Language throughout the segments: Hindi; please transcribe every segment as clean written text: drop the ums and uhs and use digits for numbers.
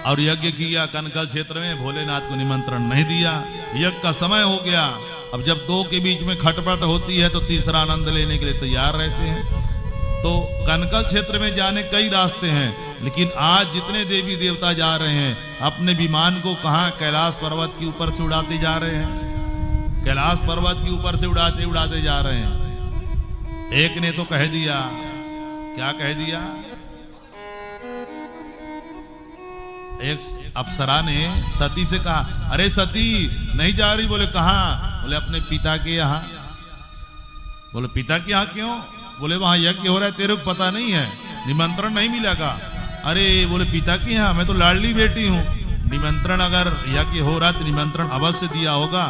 और यज्ञ किया कनकल क्षेत्र में, भोलेनाथ को निमंत्रण नहीं दिया। यज्ञ का समय हो गया, अब जब दो के बीच में खटपट होती है तो तीसरा आनंद लेने के लिए तैयार रहते हैं। तो कनकल क्षेत्र में जाने कई रास्ते हैं, लेकिन आज जितने देवी देवता जा रहे हैं अपने विमान को कहाँ कैलाश पर्वत के ऊपर से उड़ाते जा रहे हैं, कैलाश पर्वत के ऊपर से उड़ाते उड़ाते जा रहे हैं। एक ने तो कह दिया, क्या कह दिया, एक अप्सरा ने सती से कहा, अरे सती नहीं जा रही। बोले कहाँ? बोले अपने पिता के यहाँ। बोले पिता के यहाँ क्यों? बोले वहां यज्ञ हो रहा है, तेरे को पता नहीं है, निमंत्रण नहीं मिलेगा। अरे बोले पिता के यहाँ, मैं तो लाडली बेटी हूँ, निमंत्रण अगर यज्ञ हो रहा तो निमंत्रण अवश्य दिया होगा,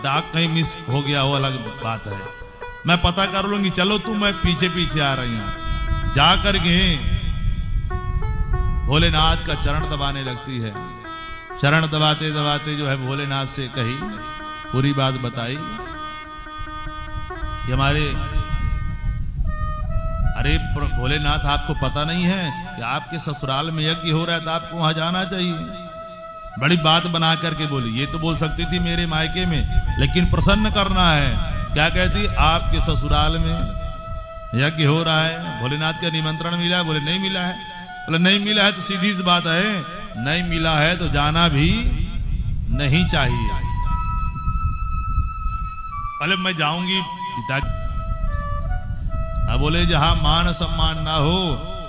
डाक कहीं मिस हो गया हो अलग बात है, मैं पता कर लूंगी, चलो तुम, मैं पीछे पीछे आ रही हूँ। जा करके भोलेनाथ का चरण दबाने लगती है। चरण दबाते दबाते जो है भोलेनाथ से कही, पूरी बात बताई कि हमारे, अरे भोलेनाथ आपको पता नहीं है कि आपके ससुराल में यज्ञ हो रहा है तो आपको वहां जाना चाहिए। बड़ी बात बना करके बोली, ये तो बोल सकती थी मेरे मायके में, लेकिन प्रसन्न करना है। क्या कहती, आपके ससुराल में यज्ञ हो रहा है, भोलेनाथ का निमंत्रण मिला है? बोले नहीं मिला है। बोले नहीं मिला है तो सीधी सी बात है, नहीं मिला है तो जाना भी नहीं चाहिए। अरे मैं जाऊंगी पिता। अब बोले जहां मान सम्मान ना हो,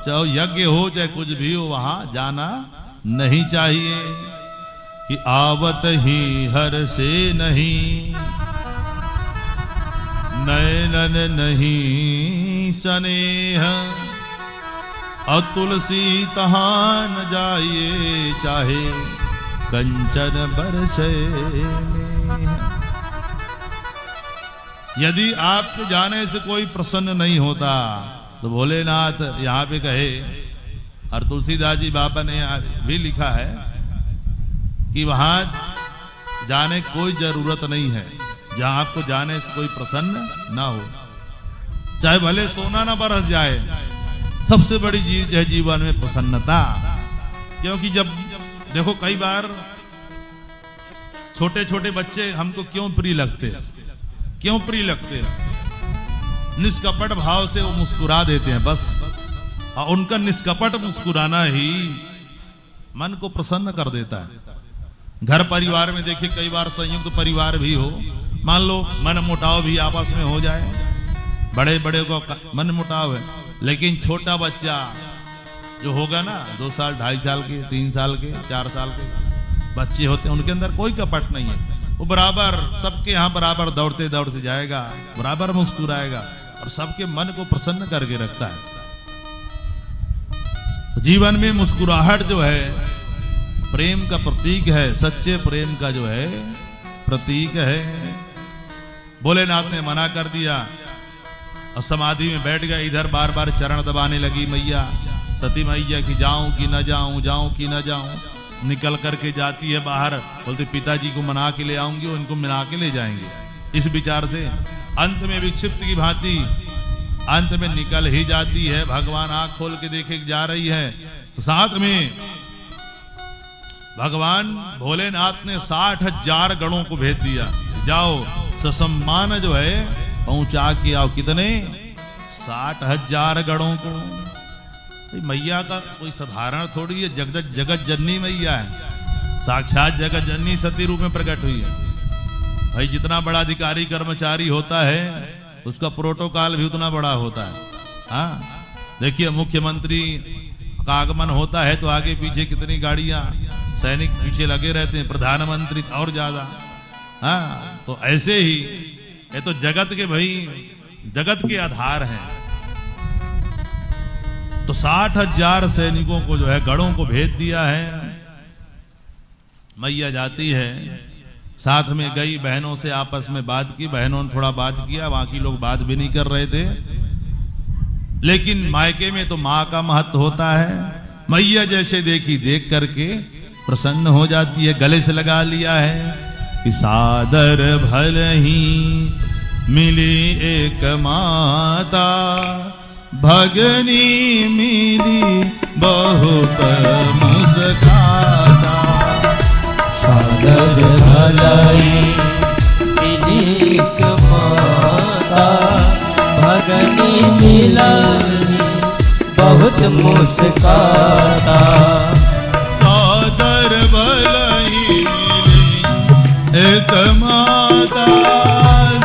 चाहे यज्ञ हो चाहे कुछ भी हो, वहां जाना नहीं चाहिए। कि आवत ही हर से नहीं, नयनन नहीं स्नेह, तुलसी तहां न जाइए, चाहे कंचन बरसे में। यदि आपके जाने से कोई प्रसन्न नहीं होता तो भोलेनाथ यहाँ पे कहे, और तुलसीदास जी बाबा ने भी लिखा है कि वहां जाने कोई जरूरत नहीं है जहां आपको जाने से कोई प्रसन्न ना हो, चाहे भले सोना ना बरस जाए। सबसे बड़ी चीज है जीवन में प्रसन्नता। क्योंकि जब देखो कई बार छोटे छोटे बच्चे हमको क्यों प्रिय लगते हैं, क्यों प्रिय लगते हैं? निष्कपट भाव से वो मुस्कुरा देते हैं बस, और उनका निष्कपट मुस्कुराना ही मन को प्रसन्न कर देता है। घर परिवार में देखिए कई बार संयुक्त परिवार भी हो, मान लो मन मुटाव भी आपस में हो जाए, बड़े बड़े को मन मुटाव है, लेकिन छोटा बच्चा जो होगा ना, 2 साल 2.5 साल के, 3 साल के, 4 साल के बच्चे होते हैं, उनके अंदर कोई कपट नहीं है। वो बराबर सबके यहाँ बराबर दौड़ते दौड़ते जाएगा, बराबर मुस्कुराएगा और सबके मन को प्रसन्न करके रखता है। जीवन में मुस्कुराहट जो है प्रेम का प्रतीक है, सच्चे प्रेम का जो है प्रतीक है। भोलेनाथ ने मना कर दिया और समाधि में बैठ गए। इधर बार बार चरण दबाने लगी मैया, सती मैया कि जाऊं कि न जाऊं, जाऊं कि न जाऊं। निकल करके जाती है बाहर, बोलते पिताजी को मना के ले आऊंगी, उनको मिला के ले जाएंगे। इस विचार से अंत में विक्षिप्त की भांति अंत में निकल ही जाती है। भगवान आंख खोल के देखे जा रही है तो साथ में भगवान भोलेनाथ ने 60,000 गणों को भेज दिया, जाओ ससम्मान जो है पहुंचा के आओ। कितने? 60,000 गणों को। मैया का कोई साधारण थोड़ी है, जगत जननी मैया है, साक्षात जगत जननी सती रूप में प्रकट हुई है। भाई जितना बड़ा अधिकारी कर्मचारी होता है उसका प्रोटोकॉल भी उतना बड़ा होता है। हाँ देखिए मुख्यमंत्री का आगमन होता है तो आगे पीछे कितनी गाड़ियां, सैनिक पीछे लगे रहते हैं, प्रधानमंत्री और ज्यादा। हाँ तो ऐसे ही ये तो जगत के भाई जगत के आधार हैं। तो 60,000 सैनिकों को जो है गणों को भेज दिया है। मैया जाती है, साथ में गई, बहनों से आपस में बात की, बहनों ने थोड़ा बात किया, बाकी लोग बात भी नहीं कर रहे थे। लेकिन मायके में तो माँ का महत्व होता है। मैया जैसे देखी देख करके प्रसन्न हो जाती है, गले से लगा लिया है कि सादर भल ही मिली एक माता, भगनी मिली बहुत मुस्काता। मुस्काता। सादर भलाई मिलीक माता, भगनी मिलनी बहुत मुस्काता। सादर भलाई एक माता,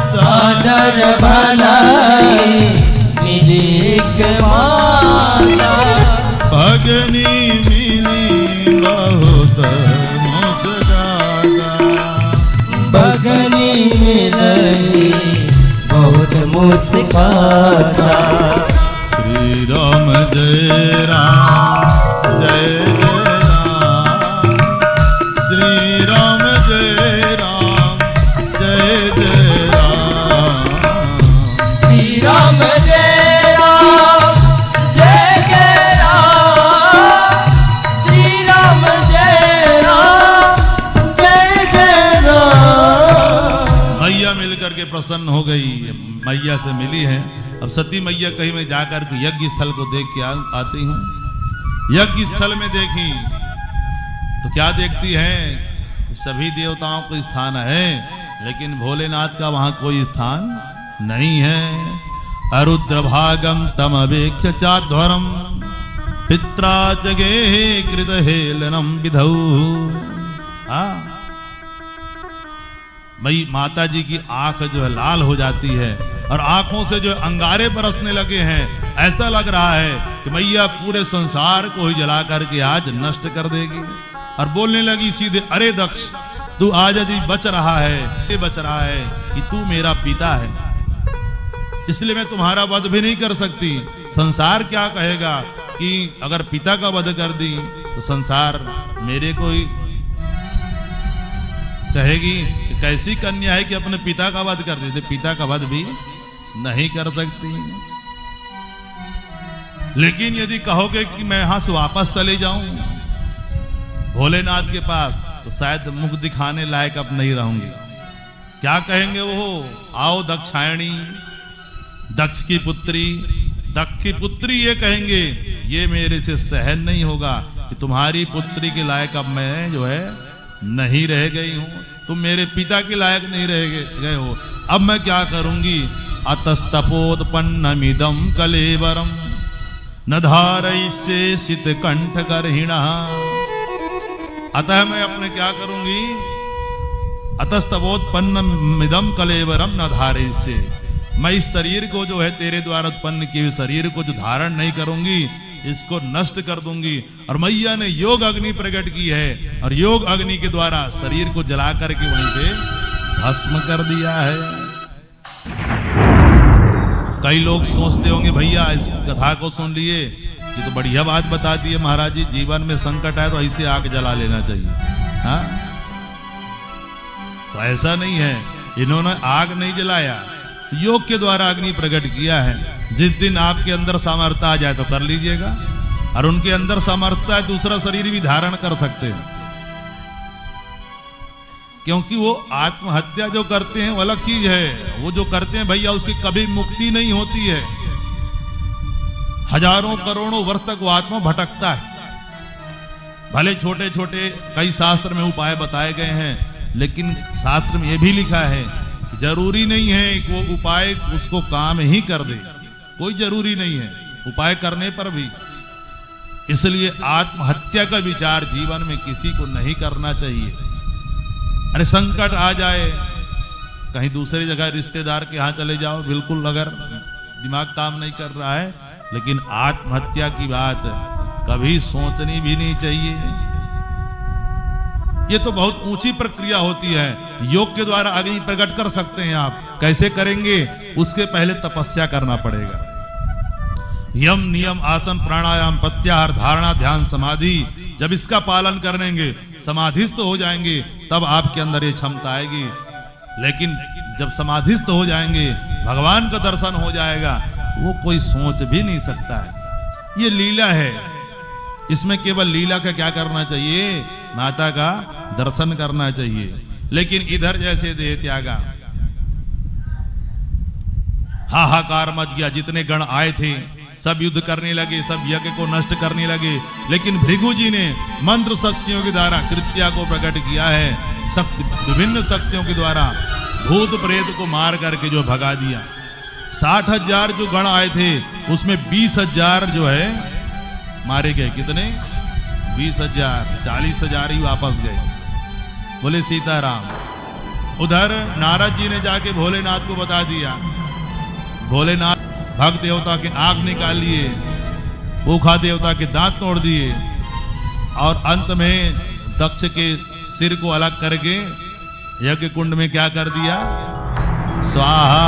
सादर भलाई मिलीक माता, भगनी मिली बहुत मुस्काता। भगनी मिलनी बहुत मुस्काता। श्री राम जय राम जय जय राम, श्री राम जय राम जय जय राम, श्री राम जय राम जय जय राम, श्री राम जय राम जय जय राम। मैया मिलकर के प्रसन्न हो गई, मैया से मिली है। अब सती मैया कहीं मैं जाकर के यज्ञ स्थल को देख के आती हूँ। यज्ञ स्थल में देखी तो क्या देखती हैं, सभी देवताओं को स्थान है, लेकिन भोलेनाथ का वहां कोई स्थान नहीं है। अरुद्र भागम तम अवेक्ष चाध्वरम, पित्रा जगे कृत हेलनम विधौ। मई माता जी की आंख जो है लाल हो जाती है और आंखों से जो अंगारे बरसने लगे हैं। ऐसा लग रहा है कि मैया पूरे संसार को ही जला करके आज नष्ट कर देगी। और बोलने लगी सीधे, अरे दक्ष, तू आज यदि बच रहा है कि तू मेरा पिता है, इसलिए मैं तुम्हारा वध भी नहीं कर सकती। संसार क्या कहेगा कि अगर पिता का वध कर दी तो संसार मेरे को ही कहेगी कैसी कन्या है कि अपने पिता का वध कर देते। पिता का वध भी नहीं कर सकती। लेकिन यदि कहोगे कि मैं यहां से वापस चले जाऊं भोलेनाथ के पास, तो शायद मुख दिखाने लायक अब नहीं रहूंगी। क्या कहेंगे वो, आओ दक्षायणी, दक्ष की पुत्री, दक्ष की पुत्री ये कहेंगे, ये मेरे से सहन नहीं होगा कि तुम्हारी पुत्री के लायक अब मैं जो है नहीं रह गई हूं, तुम मेरे पिता के लायक नहीं रह गए हो। अब मैं क्या करूंगी। अतस्तपोत्पन्नमिदं कलेवरम न धारयिष्ये सित कंठ गर्हिणा। अतः मैं अपने क्या करूंगी, अतस्तपोत्पन्नमिदं कलेवरम न धारयिष्ये, मैं इस शरीर को जो है तेरे द्वारा उत्पन्न किए हुए शरीर को जो धारण नहीं करूंगी, इसको नष्ट कर दूंगी। और मैया ने योग अग्नि प्रकट की है और योग अग्नि के द्वारा शरीर को जला करके वहीं पे भस्म कर दिया है। कई लोग सोचते होंगे भैया इस कथा को सुन लिए, ये तो बढ़िया बात बता दी है महाराज जी, जीवन में संकट आए तो ऐसे आग जला लेना चाहिए। हाँ, तो ऐसा नहीं है, इन्होंने आग नहीं जलाया, योग के द्वारा अग्नि प्रकट किया है। जिस दिन आपके अंदर सामर्थ्य आ जाए तो कर लीजिएगा, और उनके अंदर सामर्थ्य है दूसरा शरीर भी धारण कर सकते हैं, क्योंकि वो आत्महत्या जो करते हैं वो अलग चीज है। वो जो करते हैं भैया उसकी कभी मुक्ति नहीं होती है, हजारों करोड़ों वर्ष तक वो आत्मा भटकता है। भले छोटे छोटे कई शास्त्र में उपाय बताए गए हैं, लेकिन शास्त्र में यह भी लिखा है जरूरी नहीं है कि वो उपाय उसको काम ही कर दे, कोई जरूरी नहीं है उपाय करने पर भी। इसलिए आत्महत्या का विचार जीवन में किसी को नहीं करना चाहिए। अरे संकट आ जाए, कहीं दूसरी जगह रिश्तेदार के यहाँ चले जाओ, बिल्कुल अगर दिमाग काम नहीं कर रहा है, लेकिन आत्महत्या की बात कभी सोचनी भी नहीं चाहिए। ये तो बहुत ऊंची प्रक्रिया होती है, योग के द्वारा अग्नि प्रकट कर सकते हैं आप। कैसे करेंगे, उसके पहले तपस्या करना पड़ेगा। यम नियम आसन प्राणायाम प्रत्याहार धारणा ध्यान समाधि, जब इसका पालन करेंगे समाधिस्थ हो जाएंगे, तब आपके अंदर ये क्षमता आएगी। लेकिन जब समाधिस्थ हो जाएंगे, भगवान का दर्शन हो जाएगा, वो कोई सोच भी नहीं सकता है। ये लीला है, इसमें केवल लीला का क्या करना चाहिए, माता का दर्शन करना चाहिए। लेकिन इधर जैसे देह त्यागा, हाहाकार मच गया, जितने गण आए थे सब युद्ध करने लगे, सब यज्ञ को नष्ट करने लगे। लेकिन भृगु जी ने मंत्र शक्तियों के द्वारा कृत्या को प्रकट किया है। शक्ति विभिन्न शक्तियों के द्वारा भूत प्रेत को मार करके जो भगा दिया। 60,000 जो गण आए थे उसमें 20,000 जो है मारे गए। कितने? 20,000। 40,000 ही वापस गए। बोले सीताराम। उधर नारद जी ने जाके भोलेनाथ को बता दिया। भोलेनाथ भक्त देवता के आंख निकाल लिए, भूखा देवता के दांत तोड़ दिए और अंत में दक्ष के सिर को अलग करके यज्ञ कुंड में क्या कर दिया? स्वाहा।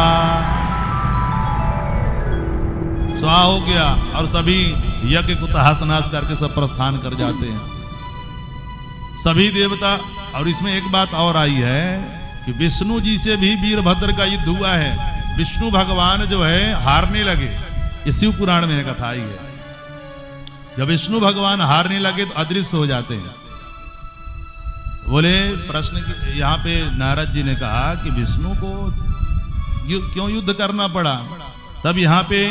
स्वाहा हो गया और सभी यज्ञ को तहस नहस करके सब प्रस्थान कर जाते हैं सभी देवता। और इसमें एक बात और आई है कि विष्णु जी से भी वीरभद्र का युद्ध हुआ है। विष्णु भगवान जो है हारने लगे। ये शिव पुराण में कथा आई है। जब विष्णु भगवान हारने लगे तो अदृश्य हो जाते हैं। बोले प्रश्न यहाँ पे नारद जी ने कहा कि विष्णु को क्यों युद्ध करना पड़ा? तब यहाँ पे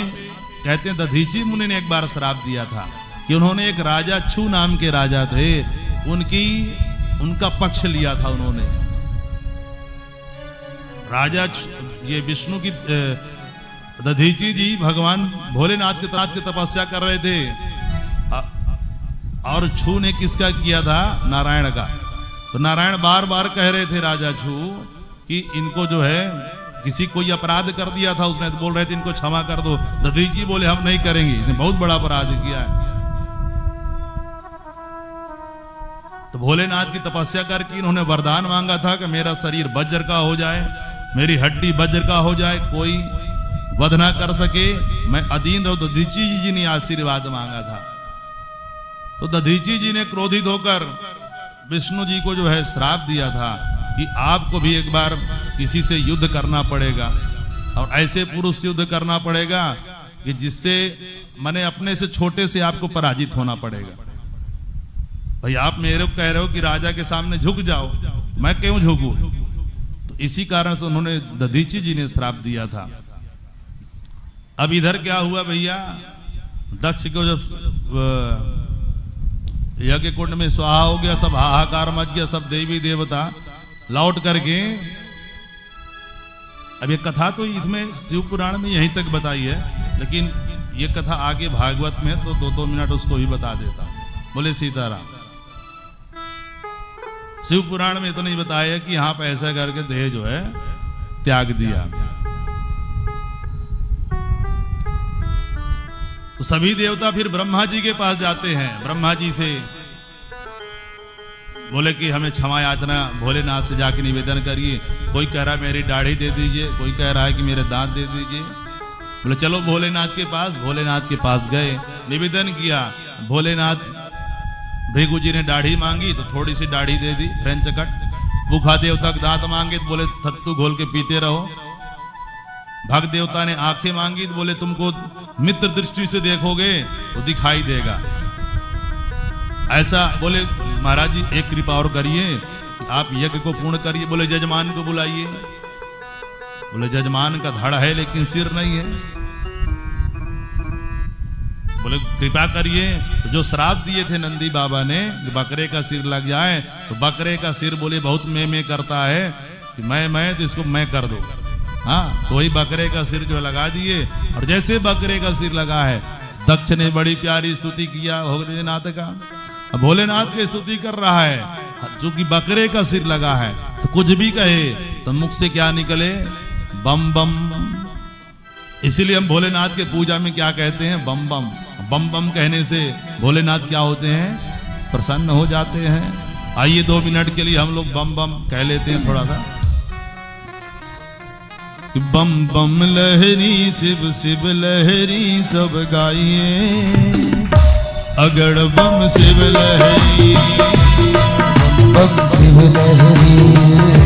कहते हैं दधीची मुनि ने एक बार श्राप दिया था कि उन्होंने एक राजा छु नाम के राजा थे, उनका पक्ष लिया था उन्होंने। राजा ये विष्णु की दधीची जी भगवान भोलेनाथ के साथ की तपस्या कर रहे थे और छु ने किसका किया था? नारायण का। तो नारायण बार बार कह रहे थे राजा छु कि इनको जो है किसी कोई अपराध कर दिया था उसने, तो बोल रहे थे इनको क्षमा कर दो। दधीची बोले हम नहीं करेंगे, इसने बहुत बड़ा अपराध किया है। तो भोलेनाथ की तपस्या करके इन्होंने वरदान मांगा था कि मेरा शरीर वज्र का हो जाए, मेरी हड्डी वज्र का हो जाए, कोई वध ना कर सके, मैं अधीन रहूं। दधीची जी ने आशीर्वाद मांगा था। तो दधीची जी ने क्रोधित होकर विष्णु जी को जो है श्राप दिया था कि आपको भी एक बार किसी से युद्ध करना पड़ेगा और ऐसे पुरुष से युद्ध करना पड़ेगा कि जिससे मैंने अपने से छोटे से आपको पराजित होना पड़ेगा। भाई आप मेरे को कह रहे हो कि राजा के सामने झुक जाओ, मैं क्यों झुकूं? तो इसी कारण से उन्होंने दधीची जी ने श्राप दिया था। अब इधर क्या हुआ भैया? दक्ष को जब यज्ञ कुंड में स्वाहा हो गया, सब हाहाकार मच गया, सब देवी देवता लौट करके। अब ये कथा तो इसमें शिव पुराण में यहीं तक बताई है, लेकिन ये कथा आगे भागवत में तो 2-2 मिनट उसको भी बता देता। बोले सीताराम। शिव पुराण में इतना ही बताया कि यहाँ पे ऐसा करके देह जो है त्याग दिया। तो सभी देवता फिर ब्रह्मा जी के पास जाते हैं। ब्रह्मा जी से बोले कि हमें क्षमा याचना भोलेनाथ से जाके निवेदन करिए। कोई कह रहा है मेरी दाढ़ी दे दीजिए, कोई कह रहा है कि मेरे दांत दे दीजिए। बोले चलो भोलेनाथ के पास। भोलेनाथ के पास गए, निवेदन किया। भोलेनाथ भृगु जी ने दाढ़ी मांगी तो थोड़ी सी दाढ़ी दे दी, फ्रेंच कट। भूखा देवता दांत मांगे तो बोले थत्तू घोल के पीते रहो। भग देवता ने आंखें मांगी तो बोले तुमको मित्र दृष्टि से देखोगे तो दिखाई देगा। ऐसा बोले महाराज जी एक कृपा और करिए, आप यज्ञ को पूर्ण करिए। बोले जजमान को बुलाइए। बोले जजमान का धड़ है लेकिन सिर नहीं है। बोले कृपा करिए। तो जो श्राप दिए थे नंदी बाबा ने बकरे का सिर लग जाए, तो बकरे का सिर बोले बहुत मैं करता है कि मैं तो इसको मैं कर दो। हाँ, तो वही बकरे का सिर जो लगा दिए। और जैसे बकरे का सिर लगा है, दक्ष ने बड़ी प्यारी स्तुति किया भोलेनाथ का। अब भोलेनाथ की स्तुति कर रहा है, जो कि बकरे का सिर लगा है, तो कुछ भी कहे तो मुख से क्या निकले? बम बम। इसीलिए हम भोलेनाथ के पूजा में क्या कहते हैं? बम बम। बम बम कहने से भोलेनाथ क्या होते हैं? प्रसन्न हो जाते हैं। आइए 2 मिनट के लिए हम लोग बम बम कह लेते हैं थोड़ा सा। बम बम लहरी शिव शिव लहरी सब गाइए। अगड़ बम शिव लहरी, बम शिव लहरी।